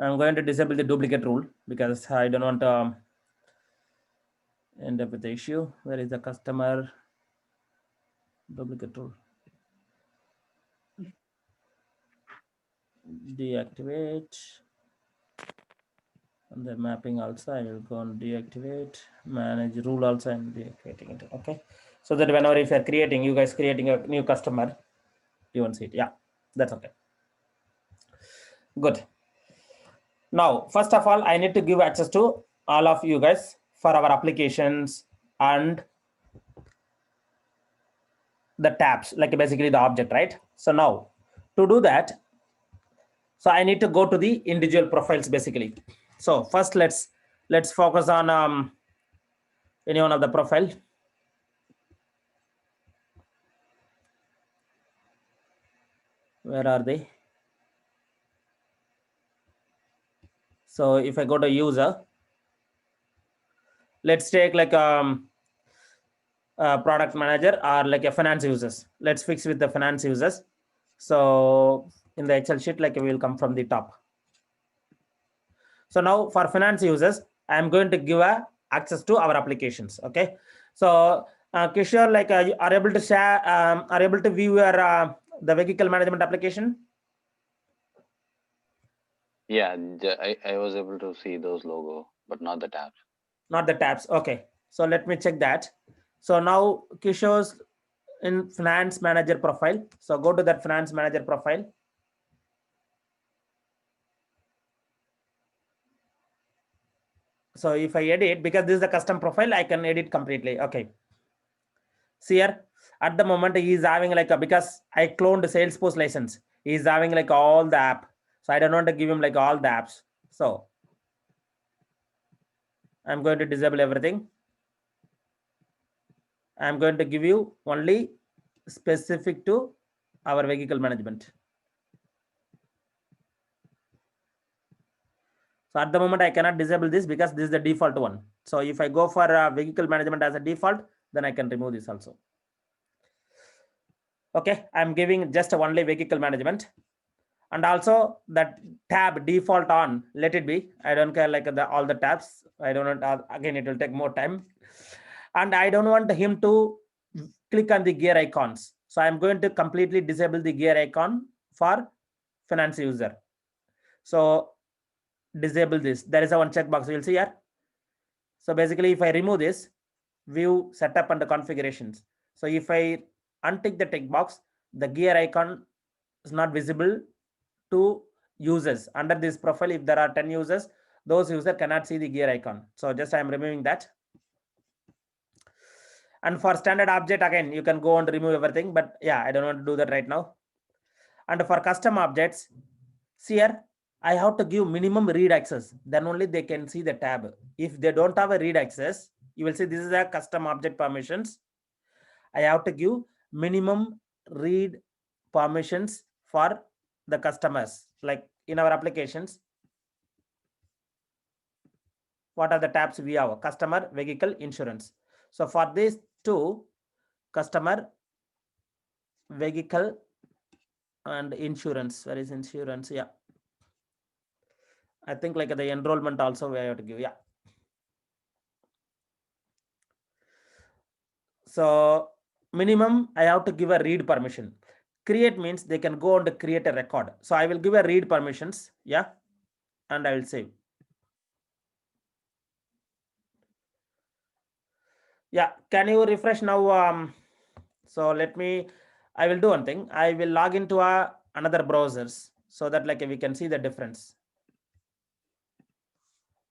I'm going to disable the duplicate rule because I don't want to end up with the issue. Where is the customer duplicate rule? Deactivate. And the mapping also I will go and deactivate. Manage rule also I'm deactivating it. Okay. So that whenever if you're creating, you guys creating a new customer, you won't see it. Yeah, that's okay. Good. Now, first of all, I need to give access to all of you guys for our applications and the tabs, like basically the object, right? So now to do that, so I need to go to the individual profiles basically. So first let's focus on any one of the profile. Where are they? So if I go to user, let's take like product manager or like a finance users. Let's fix with the finance users. So in the Excel sheet, like we will come from the top. So now for finance users, I am going to give a access to our applications. Okay. So Kishore, like you are able to share, are able to view your the vehicle management application. Yeah, I was able to see those logo, but not the tabs. Not the tabs. Okay. So let me check that. So now Kishore's in finance manager profile. So go to that finance manager profile. So if I edit, because this is a custom profile, I can edit completely. Okay. See here, at the moment he is having like a, because I cloned Salesforce license. He is having like all the app. So I don't want to give him like all the apps. So I'm going to disable everything. I'm going to give you only specific to our vehicle management. So at the moment I cannot disable this because this is the default one. So if I go for vehicle management as a default, then I can remove this also. Okay, I'm giving just only vehicle management, and also that tab default on, let it be. I don't care like the all the tabs. I don't want again it will take more time, and I don't want him to click on the gear icons. So I'm going to completely disable the gear icon for finance user. So disable this. There is a one checkbox you will see here. So basically if I remove this, view setup and the configurations. So if I untick the tick box, the gear icon is not visible to users. Under this profile, if there are 10 users, those users cannot see the gear icon. So just I am removing that. And for standard object, again, you can go and remove everything. But yeah, I don't want to do that right now. And for custom objects, see here, I have to give minimum read access. Then only they can see the tab. If they don't have a read access, you will see this is a custom object permissions. I have to give minimum read permissions for the customers. Like in our applications, what are the tabs we have? Customer, vehicle, insurance. So for these two, customer, vehicle, and insurance. Where is insurance? Yeah. I think like the enrollment also we have to give. Yeah. So minimum, I have to give a read permission. Create means they can go and create a record. So I will give a read permissions. Yeah. And I will save. Yeah. Can you refresh now? So let me, I will do one thing. I will log into another browsers so that like we can see the difference.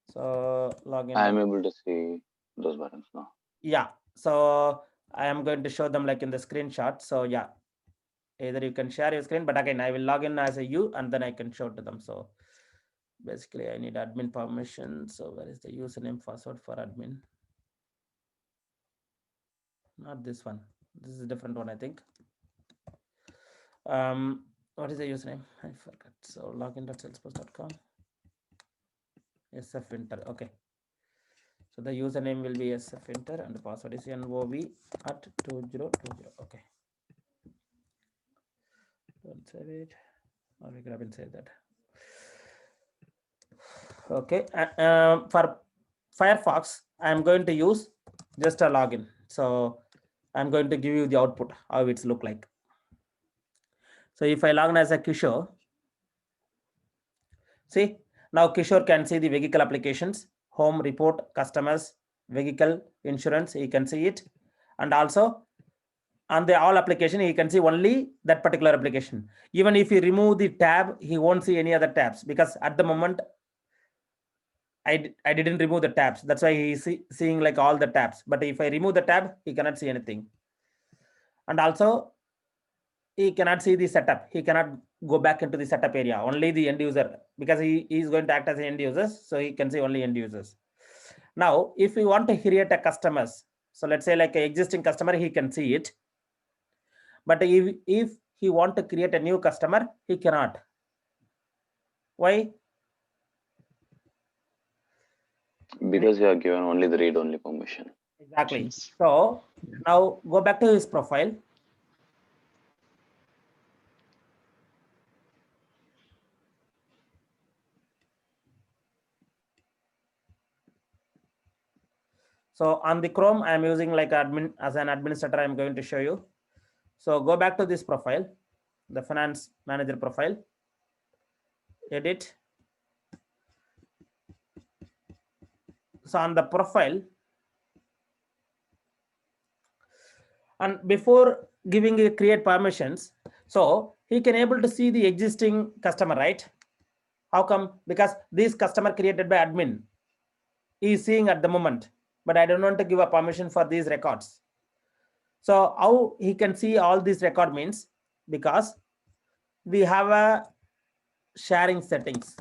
So I am login. able to see those buttons now. Yeah. So I am going to show them like in the screenshot. So yeah, either you can share your screen, but again, I will log in as a you and then I can show to them. So basically I need admin permission. So where is the username password for admin? Not this one. This is a different one, I think. What is the username? I forgot. So login.salesforce.com. sfinter. Okay. So the username will be sfinter and the password is nov@2020. Okay. Don't save it. Or we can even save that. Okay, for Firefox, I'm going to use just a login. So I'm going to give you the output, how it's look like. So if I log in as a Kishore, see, now Kishore can see the vehicle applications, home, report, customers, vehicle, insurance, he can see it. And also on the all application, he can see only that particular application. Even if you remove the tab, he won't see any other tabs, because at the moment I didn't remove the tabs. That's why he's seeing like all the tabs. But if I remove the tab, he cannot see anything. And also he cannot see the setup. He cannot go back into the setup area, only the end user, because he is going to act as an end user. So he can see only end users. Now, if we want to create a customers, so let's say like an existing customer, he can see it. But if he want to create a new customer, he cannot. Why? Because you are given only the read-only permission. Exactly. So now go back to his profile. So on the Chrome, I'm using like admin as an administrator. I'm going to show you. So go back to this profile, the finance manager profile, edit. So on the profile, and before giving a create permissions, so he can able to see the existing customer, right? How come? Because this customer created by admin, he is seeing at the moment, but I don't want to give a permission for these records. So how he can see all these record means, because we have a sharing settings.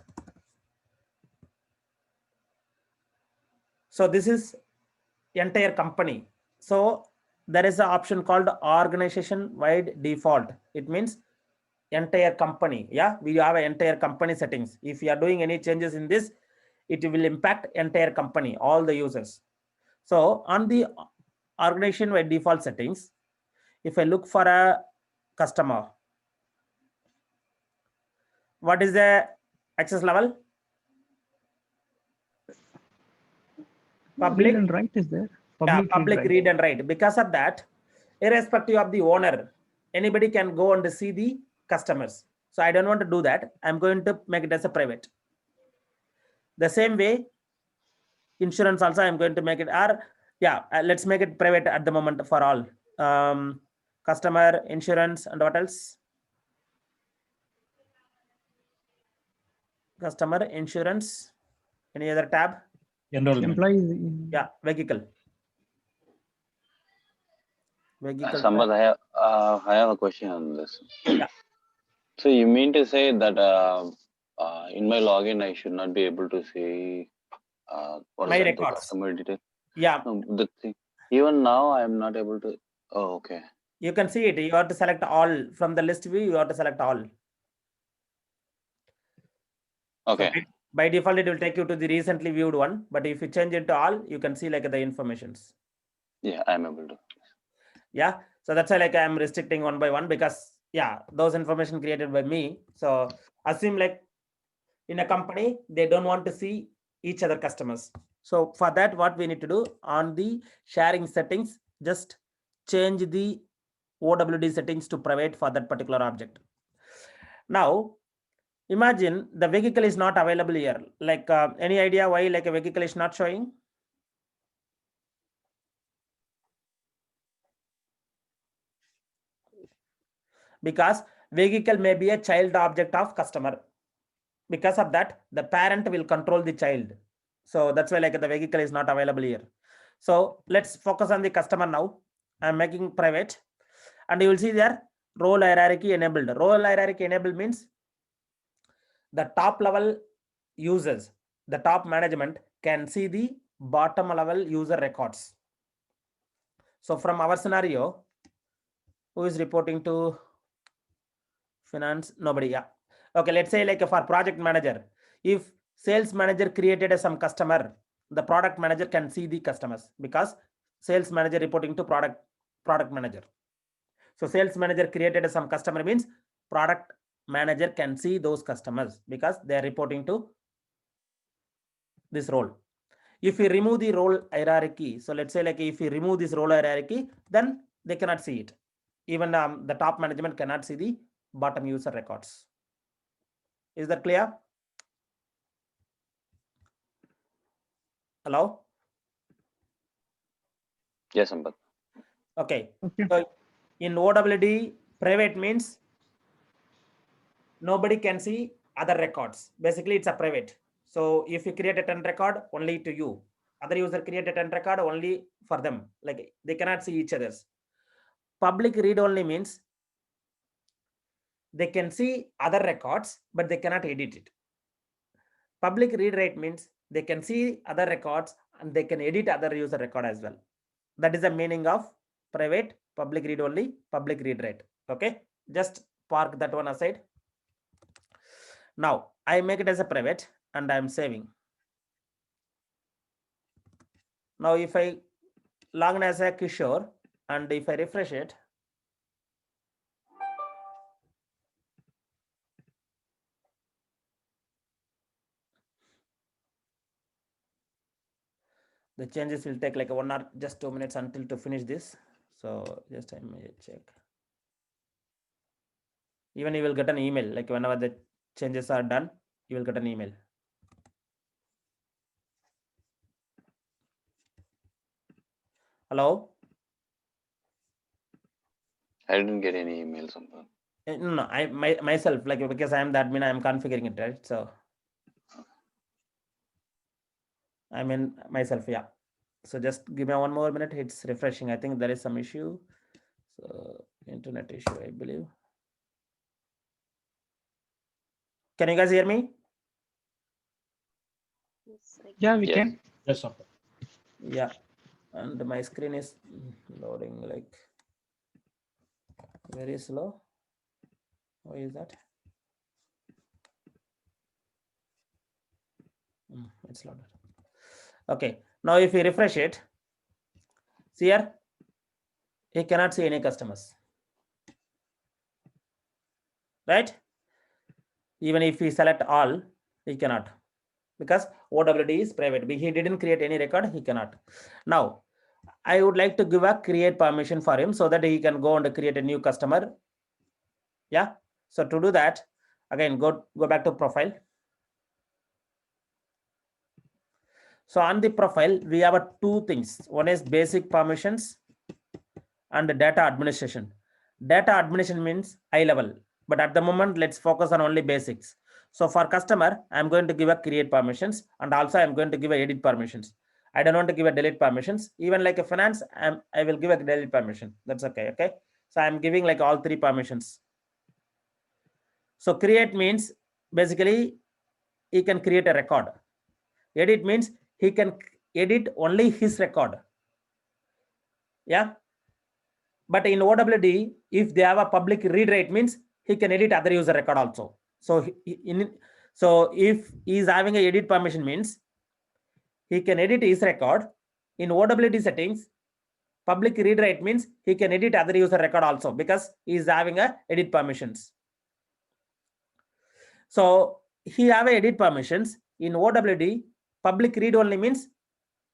So this is entire company. So there is an option called organization wide default. It means entire company. Yeah, we have an entire company settings. If you are doing any changes in this, it will impact entire company, all the users. So on the organization wide default settings, if I look for a customer, what is the access level? Public read and write is there. Public read and write. Because of that, irrespective of the owner, anybody can go and see the customers. So I don't want to do that. I'm going to make it as a private. The same way, insurance also I'm going to make it, or yeah, let's make it private at the moment for all. Customer, insurance, and what else? Customer, insurance, any other tab? Enrollment. Employees. Yeah, vehicle. Sampath, I have a question on this. Yeah. So you mean to say that in my login I should not be able to see My records. the customer detail? Yeah. No, the thing, even now I am not able to. Oh, okay. You can see it. You have to select all from the list view. You have to select all. Okay. So by default, it will take you to the recently viewed one. But if you change it to all, you can see like the informations. Yeah, I'm able to. Yeah. So that's why like I'm restricting one by one, because yeah, those information created by me. So assume like in a company, they don't want to see each other customers. So for that, what we need to do on the sharing settings, just change the OWD settings to private for that particular object. Now, imagine the vehicle is not available here. Like any idea why like a vehicle is not showing? Because vehicle may be a child object of customer. Because of that, the parent will control the child. So that's why like the vehicle is not available here. So let's focus on the customer now. I'm making private, and you will see there role hierarchy enabled. Role hierarchy enabled means the top level users, the top management can see the bottom level user records. So from our scenario, who is reporting to finance? Nobody. Yeah. Okay. Let's say like for project manager, if sales manager created some customer, the product manager can see the customers, because sales manager reporting to product manager. So sales manager created some customer means product manager can see those customers, because they are reporting to this role. If we remove the role hierarchy, so let's say like if we remove this role hierarchy, then they cannot see it. Even the top management cannot see the bottom user records. Is that clear? Hello? Yes, Sampath. Okay. Okay. So in OWD, private means nobody can see other records. Basically, it's a private. So if you create a 10 record, only to you. Other user create a 10 record only for them. Like they cannot see each other's. Public read only means they can see other records, but they cannot edit it. Public read write means they can see other records and they can edit other user record as well. That is the meaning of private, public read only, public read write. Okay, just park that one aside. Now I make it as a private and I'm saving. Now if I log in as a Kishore and if I refresh it, the changes will take like 1 or just 2 minutes until to finish this. So just I may check. Even you will get an email, like whenever the changes are done, you will get an email. Hello? I didn't get any email, Sampath. No, I myself, like because I am the admin, I am configuring it, right? So I mean myself, yeah. So just give me 1 more minute. It's refreshing. I think there is some issue. So internet issue, I believe. Can you guys hear me? Yeah, we Yes. can. Yes, sir. Yeah, and my screen is loading like very slow. Why is that? It's loaded. Okay, now if we refresh it, see here, he cannot see any customers, right? Even if we select all, he cannot, because OWD is private. He didn't create any record, he cannot. Now, I would like to give a create permission for him so that he can go and create a new customer. Yeah. So to do that, again, go back to profile. So on the profile, we have 2 things. One is basic permissions and data administration. Data administration means high level, but at the moment, let's focus on only basics. So for customer, I'm going to give a create permissions and also I'm going to give a edit permissions. I don't want to give a delete permissions. Even like a finance, I will give a delete permission. That's okay. Okay. So I'm giving like all 3 permissions. So create means basically he can create a record. Edit means he can edit only his record. Yeah. But in OWD, if they have a public read write means he can edit other user record also. So if he is having a edit permission means he can edit his record. In OWD settings, public read write means he can edit other user record also because he is having a edit permissions. So he have a edit permissions. In OWD, public read only means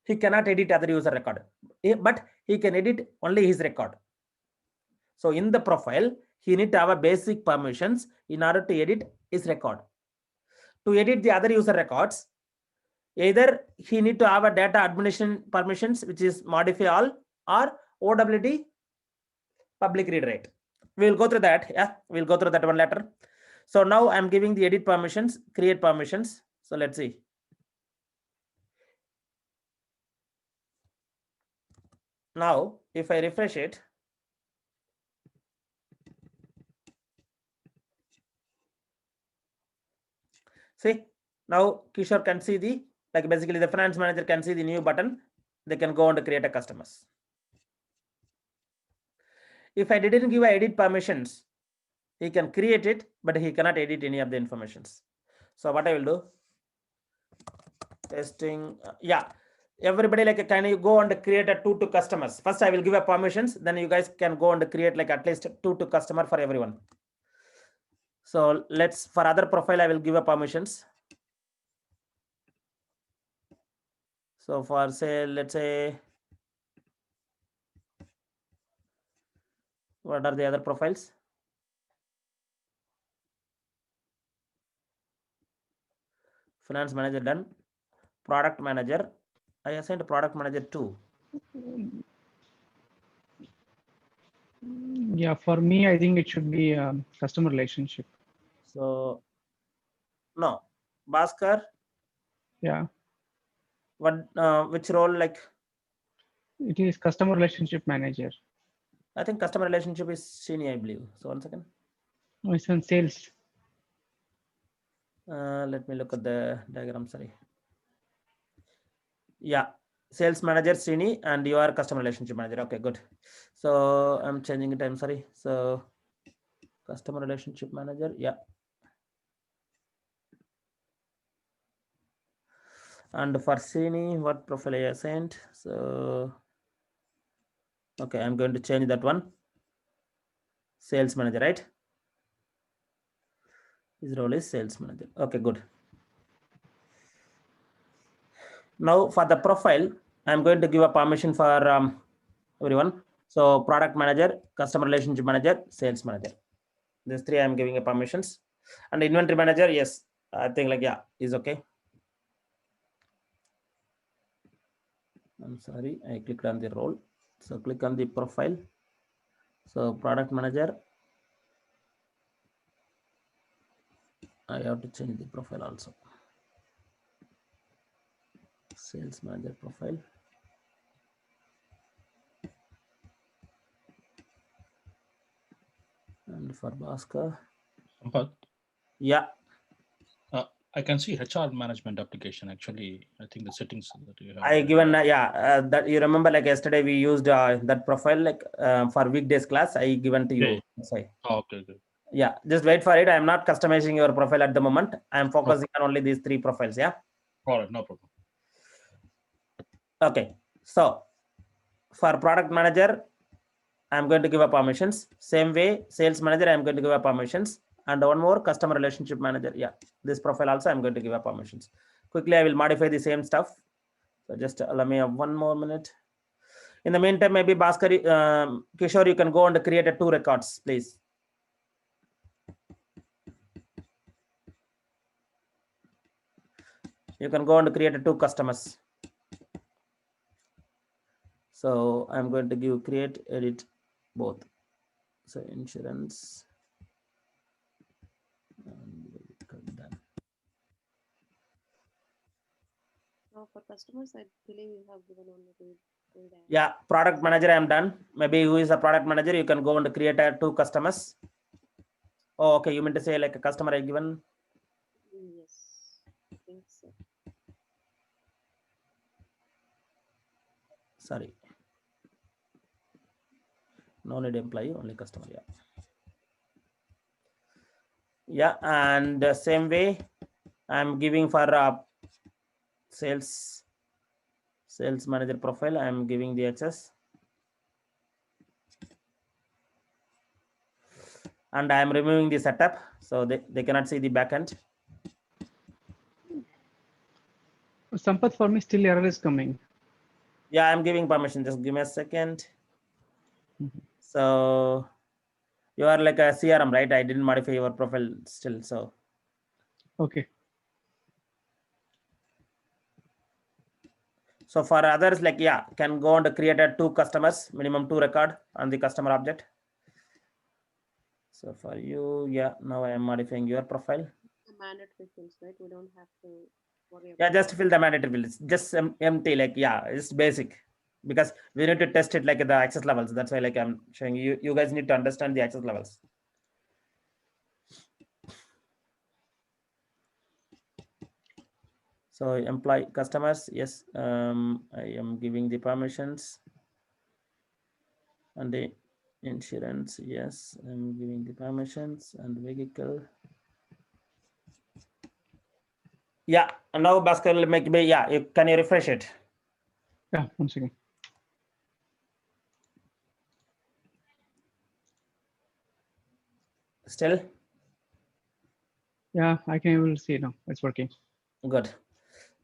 he cannot edit other user record, but he can edit only his record. So in the profile, he need to have a basic permissions in order to edit his record. To edit the other user records, either he need to have a data administration permissions, which is modify all, or OWD public read write. We will go through that. Yeah, we'll go through that one later. So now I'm giving the edit permissions, create permissions. So let's see. Now, if I refresh it, see, now Kishore can see the, like basically the finance manager can see the new button. They can go on to create a customers. If I didn't give a edit permissions, he can create it, but he cannot edit any of the informations. So what I will do, testing, yeah. Everybody, like, can you go and create a 2 to customers? First, I will give a permissions. Then you guys can go and create like at least 2 to customer for everyone. So let's, for other profile, I will give a permissions. So for say, let's say, what are the other profiles? Finance manager done. Product manager. I assigned product manager too. Yeah, for me, I think it should be customer relationship. So no, Bhaskar. Yeah, What? Which role? Like, it is customer relationship manager. I think customer relationship is senior, I believe. So 1 second. No, it's on sales. Let me look at the diagram. Sorry. Yeah, sales manager Srini, and you are customer relationship manager. Okay, good. So I'm changing it. I'm sorry. So customer relationship manager. Yeah. And for Srini, what profile I assigned? So okay, I'm going to change that one. Sales manager, right? His role is sales manager. Okay, good. Now for the profile, I'm going to give a permission for everyone. So product manager, customer relationship manager, sales manager. These three I'm giving a permissions. And inventory manager, yes, I think like, yeah, is okay. I'm sorry, I clicked on the role. So click on the profile. So product manager, I have to change the profile also. Sales manager profile. And for Bhaskar, Sampath, yeah, I can see HR management application. Actually, I think the settings that you have. I given that you remember like yesterday we used that profile like for weekdays class. I given to you. Yeah. Sorry. Oh, okay, good. Yeah, just wait for it. I am not customizing your profile at the moment. I am focusing on only these three profiles. Yeah. All right, no problem. Okay. So for product manager, I'm going to give a permissions. Same way, sales manager, I'm going to give a permissions. And one more, customer relationship manager. Yeah, this profile also I'm going to give a permissions. Quickly, I will modify the same stuff. So just allow me 1 more minute. In the meantime, maybe Bhaskar, Kishore, you can go and create a 2 records, please. You can go and create a 2 customers. So I'm going to give create, edit both. So insurance. Done. Now for customers, I believe you have given only two. Yeah, product manager, I'm done. Maybe who is a product manager, you can go and create a 2 customers. Oh, okay, you meant to say like a customer I given. Yes, I think so. Sorry. No need employee, only customer. Yeah. Yeah, and same way, I'm giving for sales manager profile. I'm giving the access. And I'm removing the setup so they cannot see the backend. Sampath, for me, still error is coming. Yeah, I'm giving permission. Just give me a second. So you are like a CRM, right? I didn't modify your profile still. So Okay. so for others, like, yeah, can go and create a 2 customers, minimum 2 record on the customer object. So for you, yeah, now I am modifying your profile. The mandatory fields, right? We don't have to worry about. Yeah, just fill the mandatory fields. Just empty, like, yeah, it's basic because we need to test it like the access levels. That's why like I'm showing you. You guys need to understand the access levels. So employee customers, yes, I am giving the permissions. And the insurance, yes, I'm giving the permissions. And vehicle. Yeah, and now Bhaskar will make me, yeah, can you refresh it? Yeah, 1 second. Still? Yeah, I can able to see now. It's working. Good.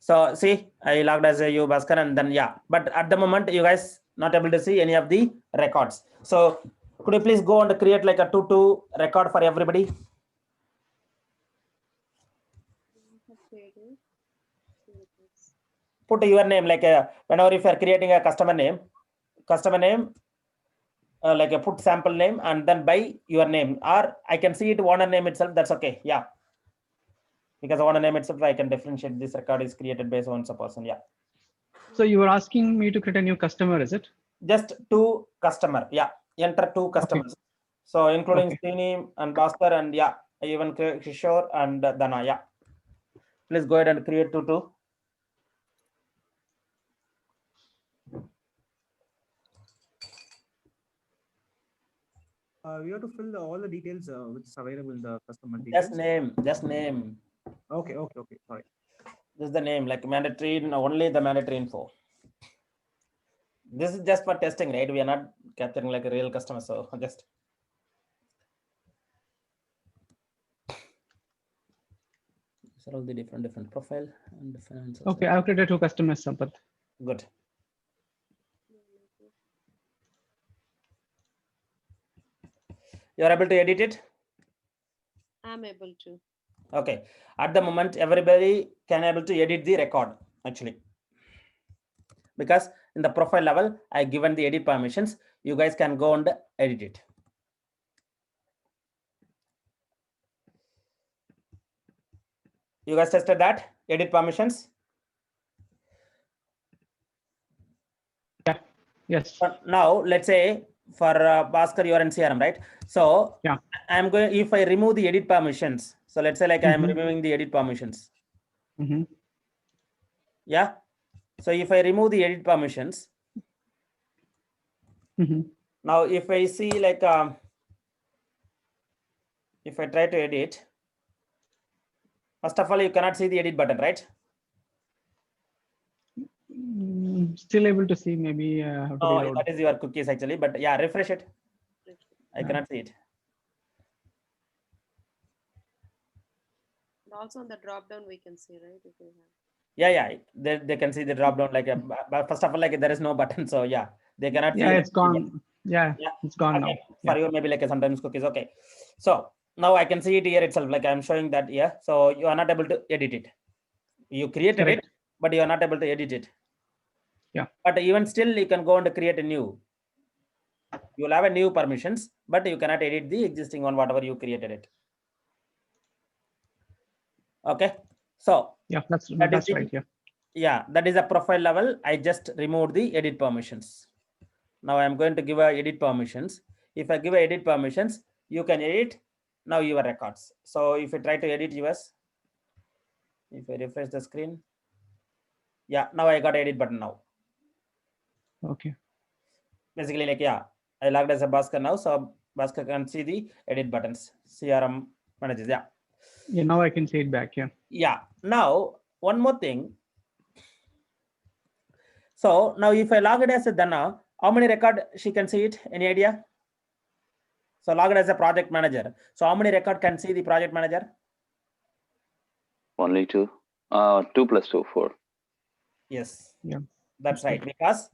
So see, I logged as a you Bhaskar, and then yeah, but at the moment you guys not able to see any of the records. So could you please go and create like a 2 record for everybody? have created. See what is. Put your name like whenever if you are creating a customer name, like a put sample name and then by your name, or I can see it owner name itself. That's okay. Yeah, because owner name itself I can differentiate this record is created based on some person. Yeah, So you were asking me to create a new customer, is it? just 2 customer. Yeah, enter 2 customers. So including Okay. Srini and Bhaskar and yeah, even Kishore and Dana. Yeah, please go ahead and create 2. We have to fill all the details which is available in the customer Just details. name. Okay. Sorry. This is the name, like mandatory, only the mandatory info. This is just for testing, right? We are not capturing like a real customer, so just. These are all the different profile and the finance. Okay, I've created 2 customers, Sampath. Good. You are able to edit it? I'm able to. Okay. At the moment, everybody can able to edit the record actually. Because in the profile level, I given the edit permissions. You guys can go and edit it. You guys tested that? Edit permissions? Yes. But now let's say for Bhaskar, you are in CRM, right? So Yeah. I'm going, if I remove the edit permissions, so let's say like I'm Mhm. removing the edit permissions. Mhm. Yeah. So if I remove the edit permissions, Mhm. now if I see like, if I try to edit, first of all, you cannot see the edit button, right? Still able to see, maybe have to Oh, reload. that is your cookies actually, but yeah, refresh it. I Yeah. cannot see it. And also on the drop down we can see, right? If we have. Yeah, they can see the drop down like but first of all, like there is no button, so yeah, they cannot see. Yeah, like, it's gone. Yeah, Yeah, it's gone okay. now. For Yeah. you, maybe like sometimes cookies. Okay, so now I can see it here itself. Like I'm showing that here, so you are not able to edit it. You created Correct. it, but you are not able to edit it. Yeah. But even still, you can go and create a new. You will have a new permissions, but you cannot edit the existing one, whatever you created it. Okay, so Yeah, that's that is right. Yeah. yeah, that is a profile level. I just removed the edit permissions. Now I'm going to give a edit permissions. If I give a edit permissions, you can edit now your records. So if you try to edit yours, if I refresh the screen, yeah, now I got edit button now. Okay. Basically, like yeah, I logged as a Bhaskar now, so Bhaskar can see the edit buttons. CRM managers, yeah. Yeah, now I can see it back. Yeah. Yeah. Now one more thing. So now if I log it as a Dana, how many record she can see it? Any idea? So log it as a project manager. So how many record can see the project manager? Only 2. 2 plus 2, 4. Yes. Yeah. That's right. Because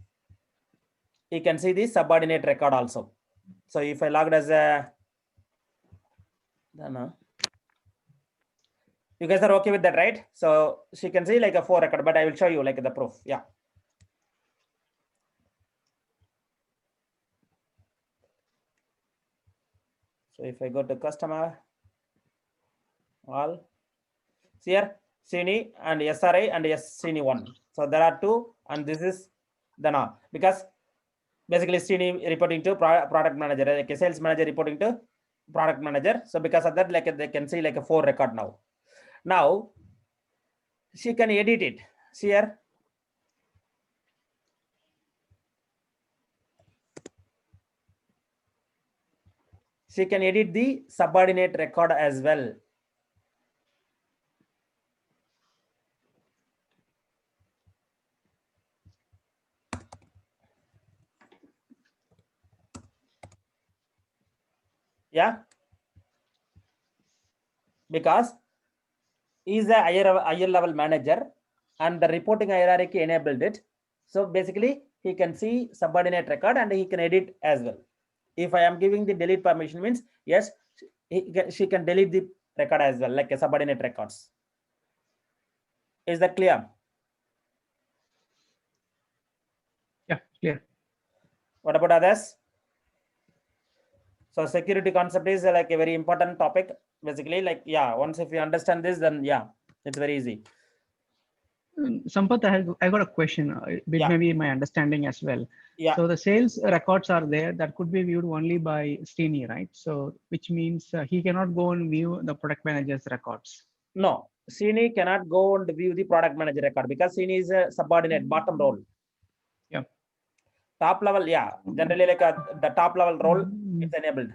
you can see the subordinate record also. So if I logged as a Dana, you guys are okay with that, right? So she can see like a 4 record, but I will show you like the proof. Yeah. So if I go to customer, all, see here, Srini and SRI and Srini1. So there are 2, and this is Dana, because basically Srini reporting to product manager, like a sales manager reporting to product manager. So because of that, like they can see like a 4 record now. Now she can edit it. See here. She can edit the subordinate record as well. Yeah. Because he is a higher level manager. and the reporting hierarchy enabled it. So basically he can see subordinate record and he can edit as well. If I am giving the delete permission means yes, she can delete the record as well, like a subordinate records. Is that clear? Yeah, clear. What about others? So security concept is like a very important topic. Basically, like, yeah, once if you understand this, then yeah, it's very easy. Sampath, I got a question, which Yeah. may be my understanding as well. Yeah. So the sales records are there that could be viewed only by Srini, right? So which means he cannot go and view the product manager's records. No, Srini cannot go and view the product manager record because Srini is a subordinate bottom role. Yeah. Top level, yeah. Generally, like the top level role is enabled.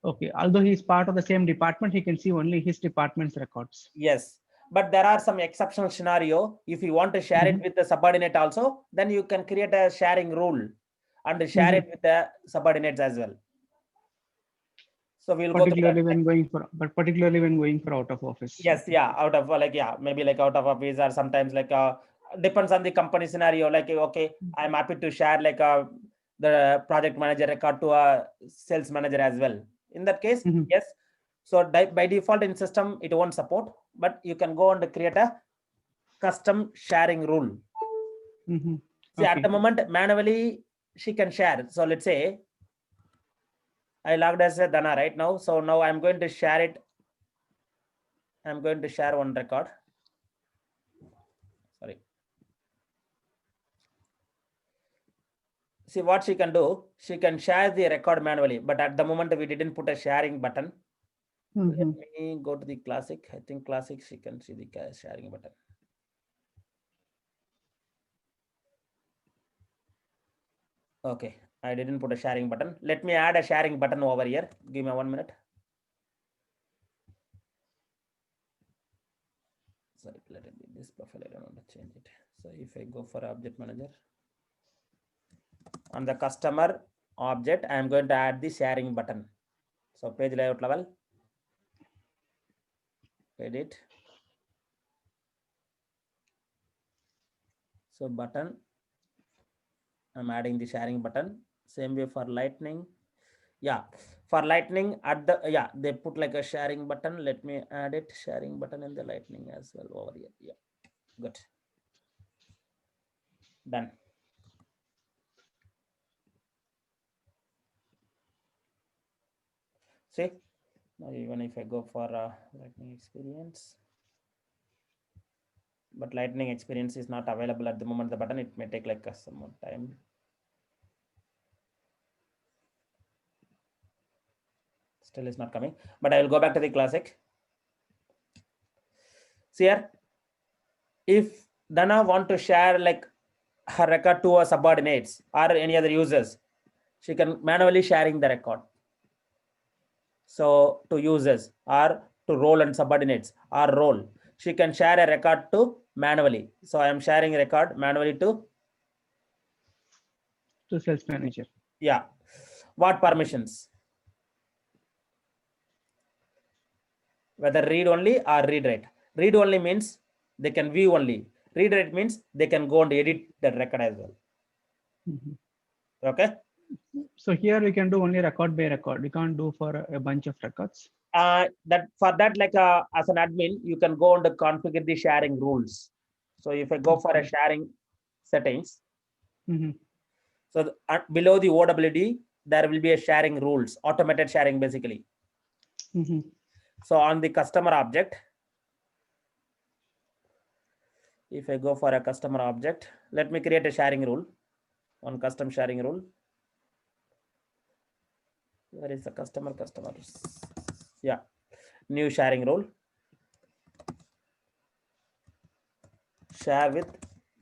Okay. Although he is part of the same department, he can see only his department's records. Yes. But there are some exceptional scenario. If you want to share it with the subordinate also, then you can create a sharing rule and share it with the subordinates as well. So we'll go particularly when going for out of office. Yes, yeah, out of like, yeah, maybe like out of office, or sometimes like depends on the company scenario. Like, okay, I'm happy to share like the project manager record to a sales manager as well. In that case, yes. So by default in system, it won't support, but you can go and create a custom sharing rule. See, at the moment, manually she can share. So let's say I logged as a Dana right now. So now I'm going to share it. I'm going to share one record. Sorry. See what she can do. She can share the record manually, but at the moment we didn't put a sharing button. Let me go to the classic. I think classic, she can see the sharing button. Okay, I didn't put a sharing button. Let me add a sharing button over here. Give me 1 minute. Sorry, let it be this profile. I don't want to change it. So if I go for object manager, on the customer object, I am going to add the sharing button. So page layout level, edit. So button, I'm adding the sharing button. Same way for lightning. Yeah, for lightning at the, yeah, they put like a sharing button. Let me add it, sharing button in the lightning as well over here. Yeah, good. Done. See, now even if I go for lightning experience, but lightning experience is not available at the moment, the button, it may take like some more time. Still is not coming, but I will go back to the classic. See here, if Dana want to share like her record to her subordinates or any other users, she can manually sharing the record. So to users or to role and subordinates or role, she can share a record to manually. So I am sharing a record manually to sales manager. Yeah. What permissions? Whether read only or read write. Read only means they can view only. Read write means they can go and edit the record as well. Okay. So here we can do only record by record. We can't do for a bunch of records. That for that, like as an admin, you can go and configure the sharing rules. So if I go for a sharing settings, so below the OWD, there will be a sharing rules, automated sharing basically. So on the customer object, if I go for a customer object, let me create a sharing rule, one custom sharing rule. Where is the customer? Yeah, new sharing rule. Share with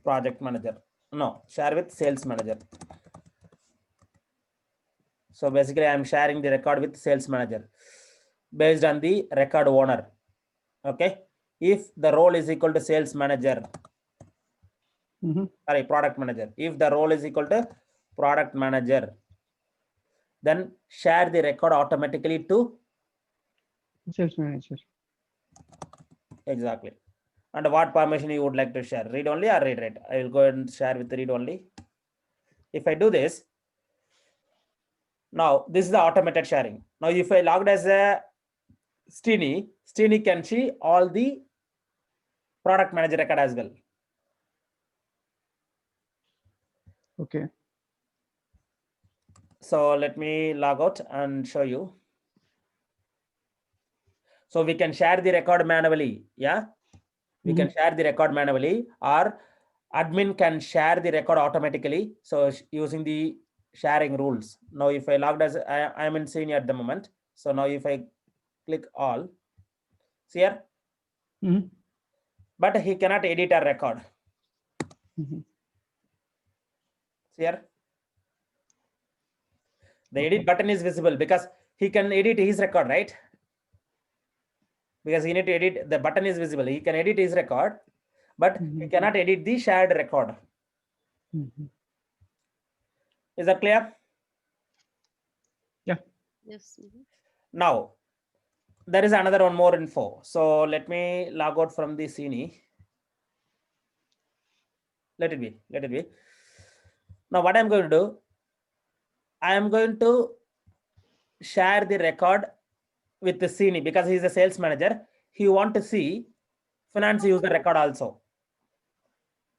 project manager. No, share with sales manager. So basically I'm sharing the record with sales manager based on the record owner. Okay. If the role is equal to sales manager, sorry, product manager. If the role is equal to product manager, then share the record automatically to sales manager. Exactly. And what permission you would like to share, read only or read write? I will go and share with read only. If I do this, now this is the automated sharing. Now if I logged as a Srini can see all the product manager record as well. Okay. So let me log out and show you. So we can share the record manually. Yeah, we can share the record manually, or admin can share the record automatically. So using the sharing rules. Now if I logged as I am in senior at the moment. So now if I click all, see here, but he cannot edit a record. See here, the edit button is visible because he can edit his record, right? Because he need to edit, the button is visible. He can edit his record, but he cannot edit the shared record. Is that clear? Yeah. Yes. Now, there is another one more info. So let me log out from the Srini. Let it be. Let it be. Now, what I'm going to do, I am going to share the record with the Srini because he's a sales manager. He want to see finance user record also.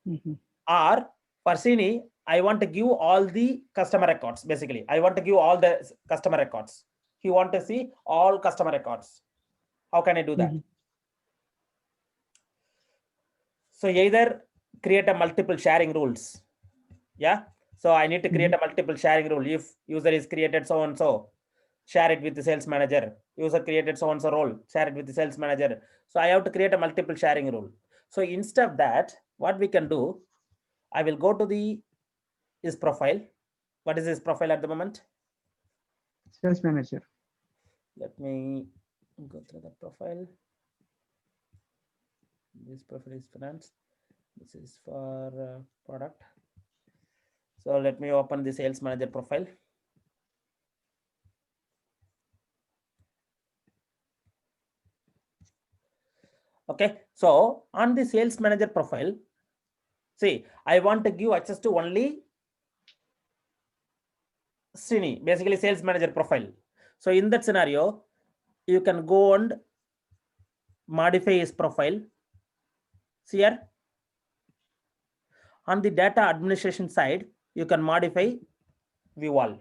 Or for Srini, I want to give all the customer records. Basically, I want to give all the customer records. He want to see all customer records. How can I do that? So either create a multiple sharing rules. Yeah. So I need to create a multiple sharing rule. If user is created so and so, share it with the sales manager. User created so and so role, share it with the sales manager. So I have to create a multiple sharing rule. So instead of that, what we can do, I will go to his profile. What is his profile at the moment? Sales manager. Let me go through the profile. This profile is finance. This is for product. So let me open the sales manager profile. Okay, so on the sales manager profile, see, I want to give access to only Srini, basically sales manager profile. So in that scenario, you can go and modify his profile. See here, on the data administration side, you can modify view all.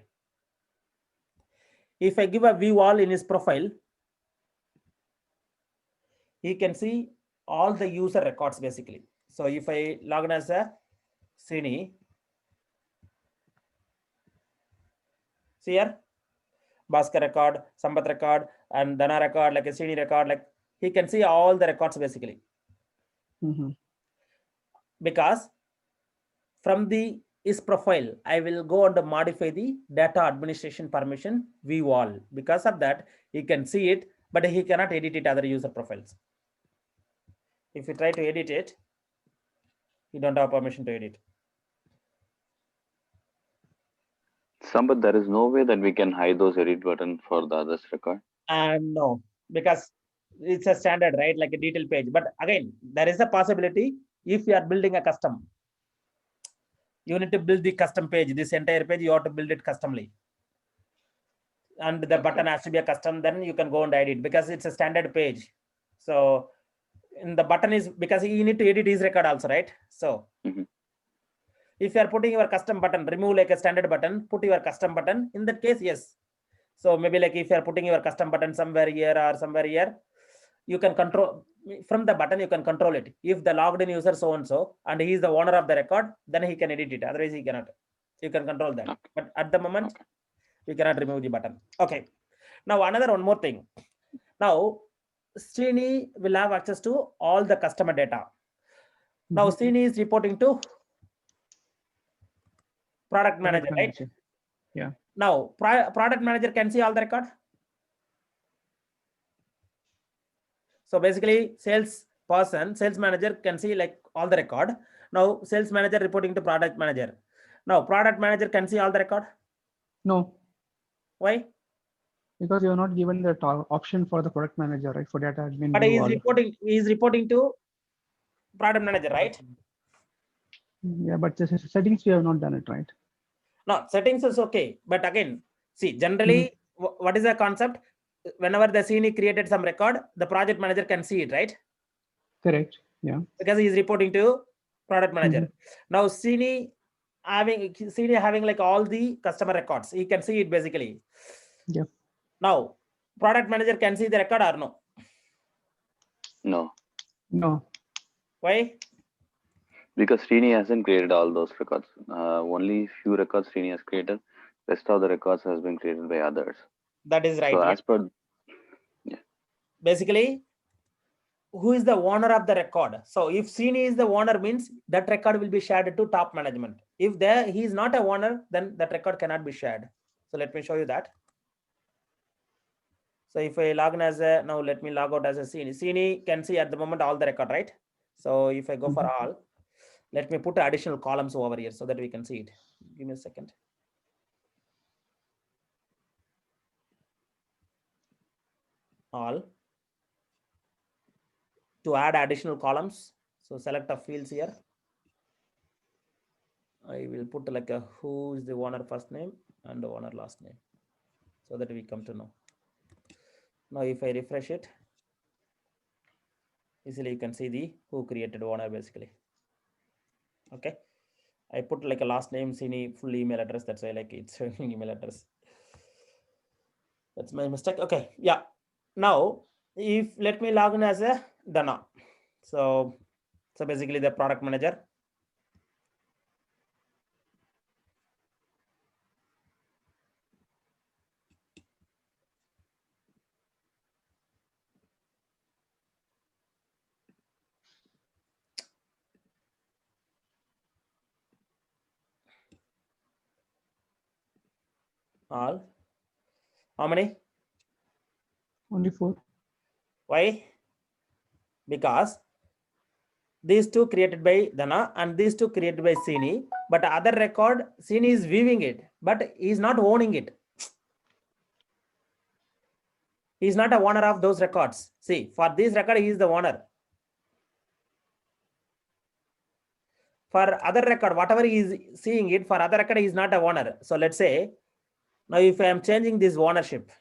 If I give a view all in his profile, he can see all the user records basically. So if I log in as a Srini, see here, Bhaskar record, Sambat record, and Dana record, like a Srini record, like he can see all the records basically. Because from his profile, I will go and modify the data administration permission view all. Because of that, he can see it, but he cannot edit it other user profiles. If you try to edit it, you don't have permission to edit. But there is no way that we can hide those edit button for the others record. No, because it's a standard, right? Like a detail page. But again, there is a possibility if you are building a custom. You need to build the custom page. This entire page, you have to build it customly. And the button has to be a custom, then you can go and edit because it's a standard page. So in the button is because you need to edit his record also, right? So if you are putting your custom button, remove like a standard button, put your custom button. In that case, yes. So maybe like if you are putting your custom button somewhere here or somewhere here, you can control from the button, you can control it. If the logged in user so-and-so and he is the owner of the record, then he can edit it. Otherwise he cannot. You can control that. But at the moment, you cannot remove the button. Okay. Now another one more thing. Now Srini will have access to all the customer data. Now Srini is reporting to product manager, right? Yeah. Now product manager can see all the record. So basically sales manager can see like all the record. Now sales manager reporting to product manager. Now product manager can see all the record. No. Why? Because you are not given the option for the product manager, right? For data admin. But he is reporting to product manager, right? Yeah, but the settings we have not done it, right? No, settings is okay. But again, see, generally, what is the concept? Whenever the scene created some record, the project manager can see it, right? Correct. Yeah. Because he is reporting to product manager. Now, Cine having like all the customer records. He can see it basically. Yeah. Now, product manager can see the record or no? No, No. Why? because Srini hasn't created all those records. Only few records Srini has created. Rest of the records has been created by others. That is right. So yeah. as per Basically, who is the owner of the record? So if Srini is the owner, means that record will be shared to top management. If he is not a owner, then that record cannot be shared. So let me show you that. So if I log in as a, now let me log out as a Srini. Srini can see at the moment all the record, right? So if I go for all, let me put additional columns over here so that we can see it. Give me a second. All. To add additional columns, so select a fields here. I will put like a who is the owner first name and the owner last name, so that we come to know. Now if I refresh it, easily you can see the who created owner basically. Okay, I put like a last name, Srini, full email address. That's why like it's showing email address. That's my mistake. Okay, yeah. Now if let me log in as a Dana. So basically the product manager. All. How many? Only 4. Why? Because these two created by Dana and these two created by Sini, but other record, Sini is viewing it, but he is not owning it. He is not a owner of those records. See, for this record, he is the owner. For other record, whatever he is seeing it, for other record, he is not a owner. So let's say, now if I am changing this ownership,